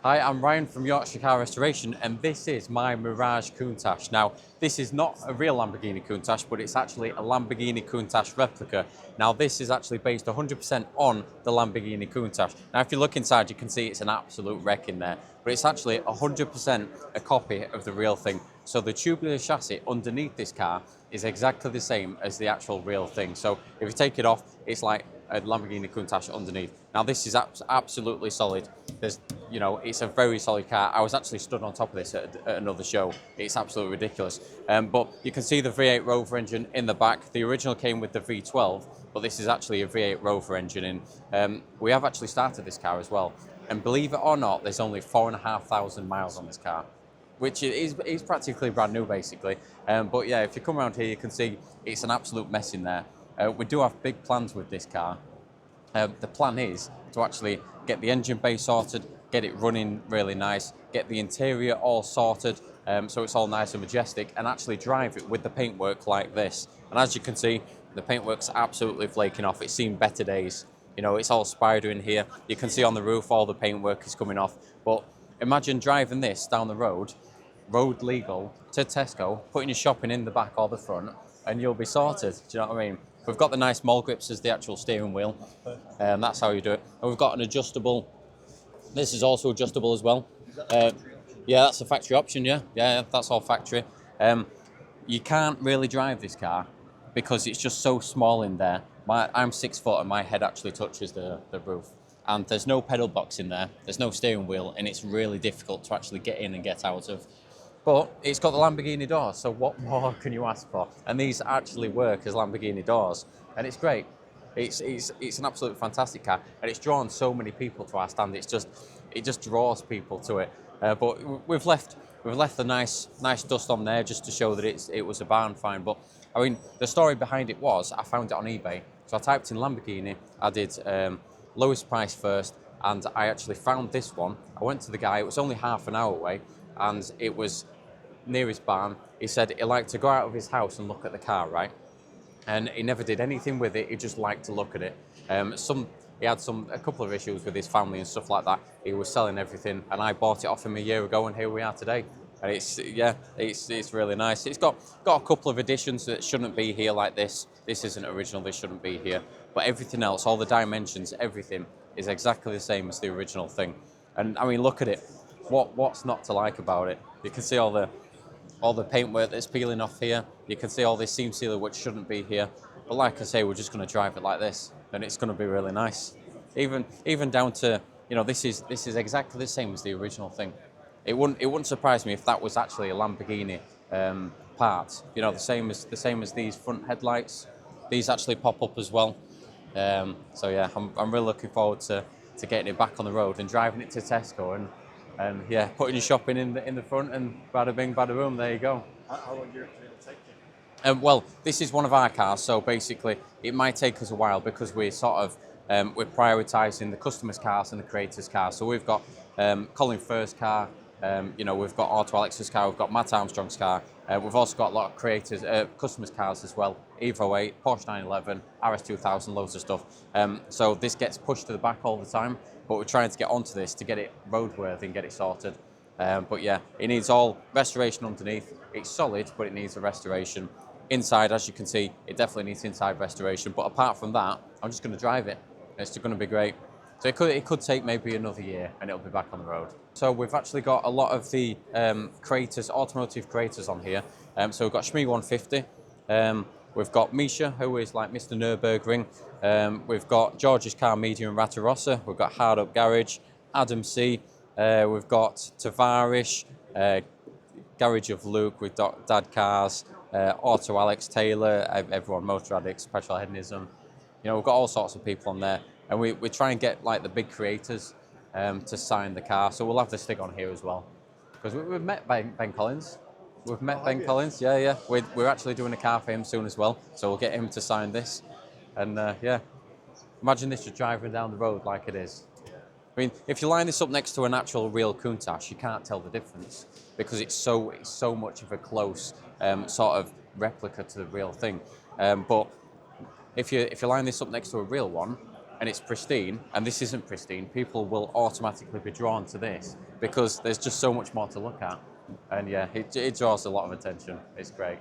Hi, I'm Ryan from Yorkshire Car Restoration, and this is my Mirage Countach. Now, this is not a real Lamborghini Countach, but it's actually a Lamborghini Countach replica. Now, this is actually based 100% on the Lamborghini Countach. Now, if you look inside, you can see it's an absolute wreck in there, but it's actually 100% a copy of the real thing. So the tubular chassis underneath this car is exactly the same as the actual real thing. So if you take it off, it's like a Lamborghini Countach underneath. Now, this is absolutely solid. It's a very solid car. I was actually stood on top of this at another show. It's absolutely ridiculous. But you can see the V8 Rover engine in the back. The original came with the V12, but this is actually a V8 Rover engine. We have actually started this car as well. And believe it or not, there's only 4,500 miles on this car, which is practically brand new, basically. But yeah, if you come around here, you can see it's an absolute mess in there. We do have big plans with this car. The plan is to actually get the engine bay sorted, get it running really nice, get the interior all sorted so it's all nice and majestic, and actually drive it with the paintwork like this. And as you can see, the paintwork's absolutely flaking off. It's seen better days. You know, it's all spider in here. You can see on the roof all the paintwork is coming off. But imagine driving this down the road legal, to Tesco, putting your shopping in the back or the front, and you'll be sorted. Do you know what I mean? We've got the nice mall grips as the actual steering wheel. That's how you do it. And we've got an adjustable. This is also adjustable as well. Yeah, that's a factory option, yeah. Yeah, that's all factory. You can't really drive this car because it's just so small in there. I'm 6 foot and my head actually touches the roof. And there's no pedal box in there. There's no steering wheel, and it's really difficult to actually get in and get out of. But it's got the Lamborghini doors, so what more can you ask for? And these actually work as Lamborghini doors, and it's great. It's an absolute fantastic car, and it's drawn so many people to our stand. It just draws people to it. But we've left the nice dust on there just to show that it was a barn find. But I mean, the story behind it was I found it on eBay. So I typed in Lamborghini. I did lowest price first, and I actually found this one. I went to the guy. It was only half an hour away, and it was near his barn. He said he liked to go out of his house and look at the car, right? And he never did anything with it. He just liked to look at it. He had a couple of issues with his family and stuff like that. He was selling everything, and I bought it off him a year ago, and here we are today. And it's really nice. It's got a couple of additions that shouldn't be here, like this. This isn't original. This shouldn't be here. But everything else, all the dimensions, everything is exactly the same as the original thing. And I mean, look at it. What's not to like about it? You can see all the paintwork that's peeling off here. You can see all this seam sealer which shouldn't be here. But like I say, we're just going to drive it like this, and it's going to be really nice. Even down to, you know, this is exactly the same as the original thing. It wouldn't surprise me if that was actually a Lamborghini part. You know, the same as these front headlights. These actually pop up as well. So yeah, I'm really looking forward to getting it back on the road and driving it to Tesco and yeah, putting your shopping in the front, and bada bing, bada boom, there you go. How long do you reckon it'll take you? Well, this is one of our cars, so basically it might take us a while because we're sort of we're prioritising the customers' cars and the creators' cars. So we've got Colin Firth's car, we've got Otto Alex's car, we've got Matt Armstrong's car. We've also got a lot of creators, customers' cars as well. Evo 8, Porsche 911, RS2000, loads of stuff. So this gets pushed to the back all the time, but we're trying to get onto this to get it roadworthy and get it sorted. But yeah, it needs all restoration underneath. It's solid, but it needs a restoration. Inside, as you can see, it definitely needs inside restoration. But apart from that, I'm just going to drive it. It's going to be great. So it could take maybe another year, and it'll be back on the road. So we've actually got a lot of the creators, automotive creators on here. So we've got Shmee 150. We've got Misha, who is like Mr. Nürburgring. We've got George's Car Media and Ratarossa. We've got Hard Up Garage, Adam C. We've got Tavarish, Garage of Luke. We've got Dad Cars, Auto Alex Taylor, everyone, Motor Addicts, Petrol Hedonism. You know, we've got all sorts of people on there. And we try and get like the big creators to sign the car. So we'll have the stick on here as well. Because we've met Ben Collins. We've met Ben Collins, yeah. We're actually doing a car for him soon as well. So we'll get him to sign this. And yeah, imagine this just driving down the road like it is. I mean, if you line this up next to an actual real Countach, you can't tell the difference because it's so much of a close sort of replica to the real thing. But if you line this up next to a real one, and it's pristine, and this isn't pristine, people will automatically be drawn to this because there's just so much more to look at. And yeah, it draws a lot of attention. It's great.